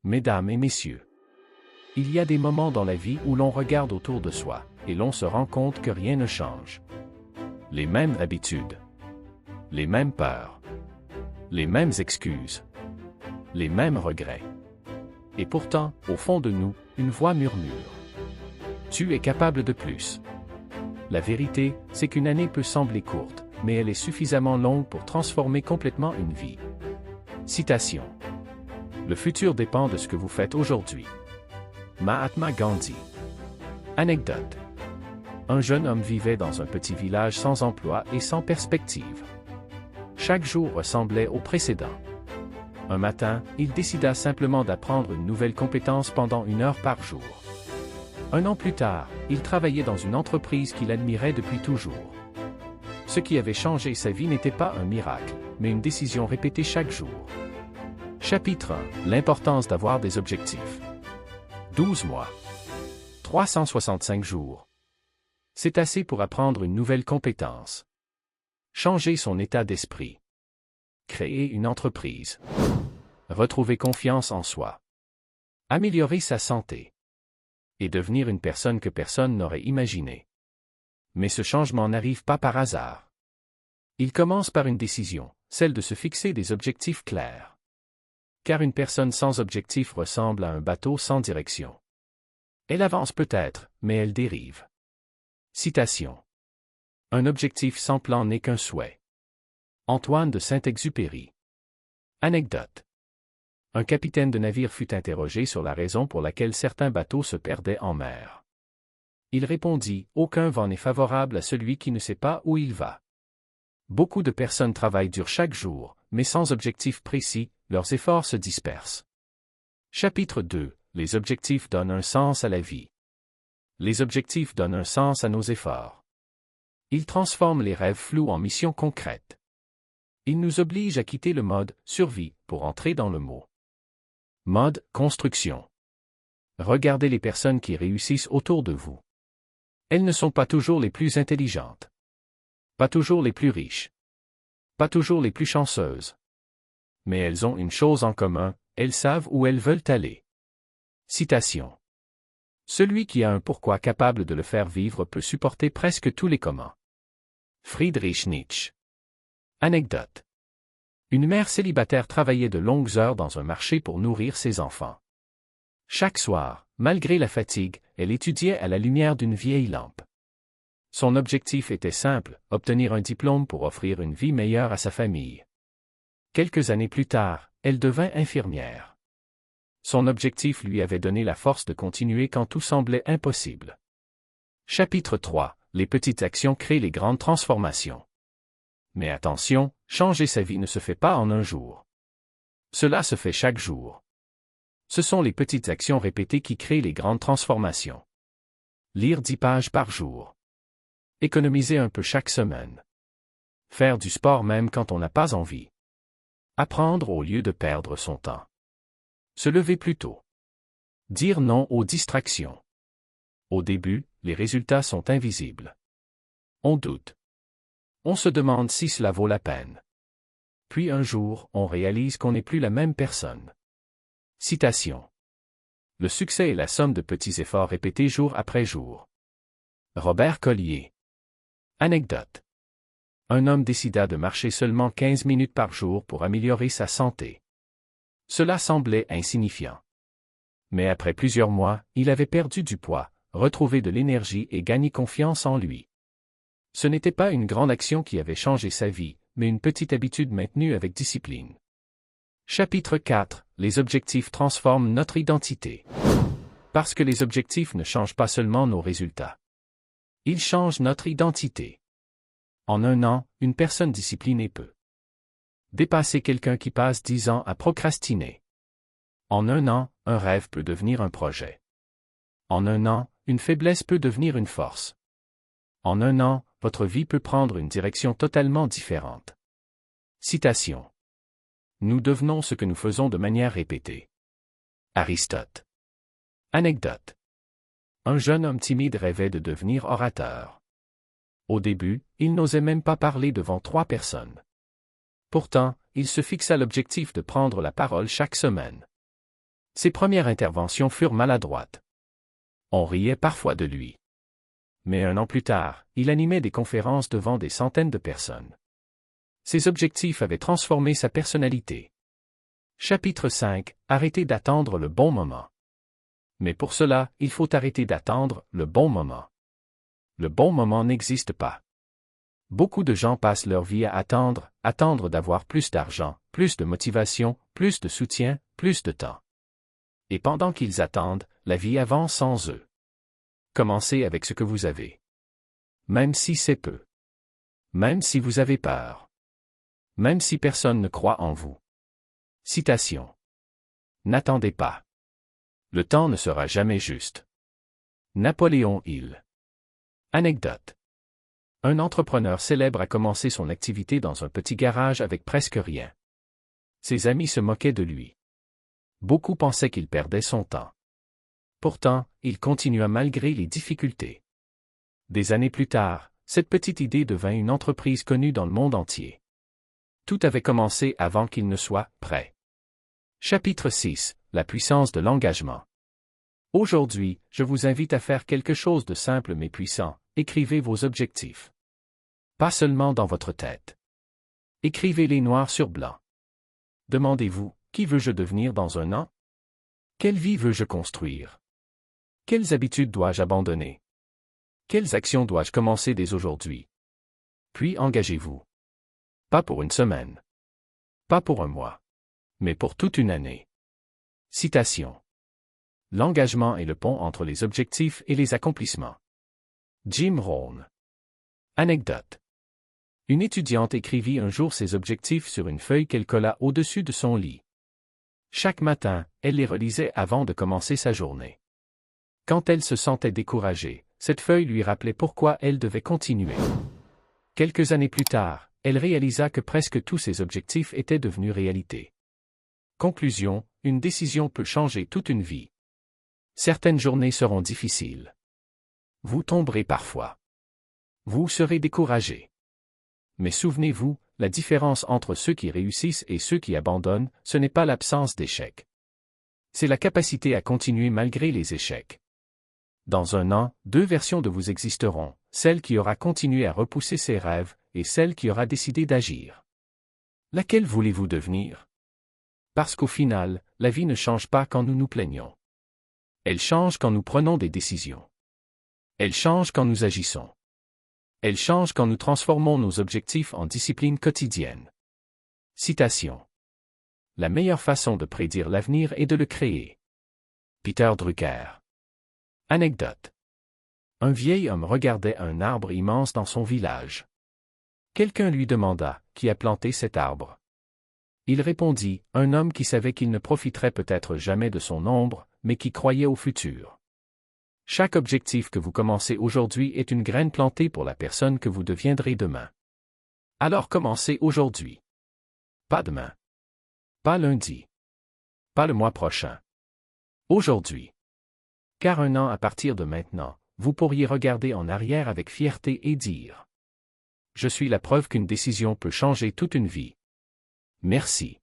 Mesdames et messieurs, il y a des moments dans la vie où l'on regarde autour de soi, et l'on se rend compte que rien ne change. Les mêmes habitudes, les mêmes peurs, les mêmes excuses, les mêmes regrets. Et pourtant, au fond de nous, une voix murmure. Tu es capable de plus. La vérité, c'est qu'une année peut sembler courte, mais elle est suffisamment longue pour transformer complètement une vie. Citation. Le futur dépend de ce que vous faites aujourd'hui. Mahatma Gandhi. Anecdote. Un jeune homme vivait dans un petit village sans emploi et sans perspective. Chaque jour ressemblait au précédent. Un matin, il décida simplement d'apprendre une nouvelle compétence pendant 1 heure par jour. 1 an plus tard, il travaillait dans une entreprise qu'il admirait depuis toujours. Ce qui avait changé sa vie n'était pas un miracle, mais une décision répétée chaque jour. Chapitre 1. L'importance d'avoir des objectifs. 12 mois. 365 jours. C'est assez pour apprendre une nouvelle compétence. Changer son état d'esprit. Créer une entreprise. Retrouver confiance en soi. Améliorer sa santé. Et devenir une personne que personne n'aurait imaginée. Mais ce changement n'arrive pas par hasard. Il commence par une décision, celle de se fixer des objectifs clairs. Car une personne sans objectif ressemble à un bateau sans direction. Elle avance peut-être, mais elle dérive. Citation. Un objectif sans plan n'est qu'un souhait. Antoine de Saint-Exupéry. Anecdote. Un capitaine de navire fut interrogé sur la raison pour laquelle certains bateaux se perdaient en mer. Il répondit, « Aucun vent n'est favorable à celui qui ne sait pas où il va. » Beaucoup de personnes travaillent dur chaque jour, mais sans objectif précis, leurs efforts se dispersent. Chapitre 2. Les objectifs donnent un sens à la vie. Les objectifs donnent un sens à nos efforts. Ils transforment les rêves flous en missions concrètes. Ils nous obligent à quitter le mode « survie » pour entrer dans le mode « construction ». Regardez les personnes qui réussissent autour de vous. Elles ne sont pas toujours les plus intelligentes. Pas toujours les plus riches. Pas toujours les plus chanceuses. Mais elles ont une chose en commun, elles savent où elles veulent aller. Citation. Celui qui a un pourquoi capable de le faire vivre peut supporter presque tous les comment. Friedrich Nietzsche. Anecdote. Une mère célibataire travaillait de longues heures dans un marché pour nourrir ses enfants. Chaque soir, malgré la fatigue, elle étudiait à la lumière d'une vieille lampe. Son objectif était simple, obtenir un diplôme pour offrir une vie meilleure à sa famille. Quelques années plus tard, elle devint infirmière. Son objectif lui avait donné la force de continuer quand tout semblait impossible. Chapitre 3. Les petites actions créent les grandes transformations. Mais attention, changer sa vie ne se fait pas en un jour. Cela se fait chaque jour. Ce sont les petites actions répétées qui créent les grandes transformations. Lire 10 pages par jour. Économiser un peu chaque semaine. Faire du sport même quand on n'a pas envie. Apprendre au lieu de perdre son temps. Se lever plus tôt. Dire non aux distractions. Au début, les résultats sont invisibles. On doute. On se demande si cela vaut la peine. Puis un jour, on réalise qu'on n'est plus la même personne. Citation. Le succès est la somme de petits efforts répétés jour après jour. Robert Collier. Anecdote. Un homme décida de marcher seulement 15 minutes par jour pour améliorer sa santé. Cela semblait insignifiant. Mais après plusieurs mois, il avait perdu du poids, retrouvé de l'énergie et gagné confiance en lui. Ce n'était pas une grande action qui avait changé sa vie, mais une petite habitude maintenue avec discipline. Chapitre 4. Les objectifs transforment notre identité. Parce que les objectifs ne changent pas seulement nos résultats. Ils changent notre identité. En 1 an, une personne disciplinée peut dépasser quelqu'un qui passe 10 ans à procrastiner. En 1 an, un rêve peut devenir un projet. En 1 an, une faiblesse peut devenir une force. En 1 an, votre vie peut prendre une direction totalement différente. Citation. Nous devenons ce que nous faisons de manière répétée. Aristote. Anecdote. Un jeune homme timide rêvait de devenir orateur. Au début, il n'osait même pas parler devant 3 personnes. Pourtant, il se fixa l'objectif de prendre la parole chaque semaine. Ses premières interventions furent maladroites. On riait parfois de lui. Mais 1 an plus tard, il animait des conférences devant des centaines de personnes. Ses objectifs avaient transformé sa personnalité. Chapitre 5. Arrêtez d'attendre le bon moment. Mais pour cela, il faut arrêter d'attendre le bon moment. Le bon moment n'existe pas. Beaucoup de gens passent leur vie à attendre d'avoir plus d'argent, plus de motivation, plus de soutien, plus de temps. Et pendant qu'ils attendent, la vie avance sans eux. Commencez avec ce que vous avez. Même si c'est peu. Même si vous avez peur. Même si personne ne croit en vous. Citation. N'attendez pas. Le temps ne sera jamais juste. Napoléon Hill. Anecdote. Un entrepreneur célèbre a commencé son activité dans un petit garage avec presque rien. Ses amis se moquaient de lui. Beaucoup pensaient qu'il perdait son temps. Pourtant, il continua malgré les difficultés. Des années plus tard, cette petite idée devint une entreprise connue dans le monde entier. Tout avait commencé avant qu'il ne soit prêt. Chapitre 6. La puissance de l'engagement. Aujourd'hui, je vous invite à faire quelque chose de simple mais puissant. Écrivez vos objectifs. Pas seulement dans votre tête. Écrivez-les noir sur blanc. Demandez-vous, qui veux-je devenir dans 1 an? Quelle vie veux-je construire? Quelles habitudes dois-je abandonner? Quelles actions dois-je commencer dès aujourd'hui? Puis engagez-vous. Pas pour 1 semaine. Pas pour 1 mois. Mais pour toute une année. Citation. L'engagement est le pont entre les objectifs et les accomplissements. Jim Rohn. Anecdote. Une étudiante écrivit un jour ses objectifs sur une feuille qu'elle colla au-dessus de son lit. Chaque matin, elle les relisait avant de commencer sa journée. Quand elle se sentait découragée, cette feuille lui rappelait pourquoi elle devait continuer. Quelques années plus tard, elle réalisa que presque tous ses objectifs étaient devenus réalité. Conclusion, une décision peut changer toute une vie. Certaines journées seront difficiles. Vous tomberez parfois. Vous serez découragé. Mais souvenez-vous, la différence entre ceux qui réussissent et ceux qui abandonnent, ce n'est pas l'absence d'échecs. C'est la capacité à continuer malgré les échecs. Dans 1 an, 2 versions de vous existeront, celle qui aura continué à repousser ses rêves, et celle qui aura décidé d'agir. Laquelle voulez-vous devenir? Parce qu'au final, la vie ne change pas quand nous nous plaignons. Elle change quand nous prenons des décisions. Elle change quand nous agissons. Elle change quand nous transformons nos objectifs en discipline quotidienne. Citation. La meilleure façon de prédire l'avenir est de le créer. Peter Drucker. Anecdote. Un vieil homme regardait un arbre immense dans son village. Quelqu'un lui demanda, qui a planté cet arbre? Il répondit, un homme qui savait qu'il ne profiterait peut-être jamais de son ombre, mais qui croyait au futur. Chaque objectif que vous commencez aujourd'hui est une graine plantée pour la personne que vous deviendrez demain. Alors commencez aujourd'hui. Pas demain. Pas lundi. Pas le mois prochain. Aujourd'hui. Car 1 an à partir de maintenant, vous pourriez regarder en arrière avec fierté et dire: je suis la preuve qu'une décision peut changer toute une vie. Merci.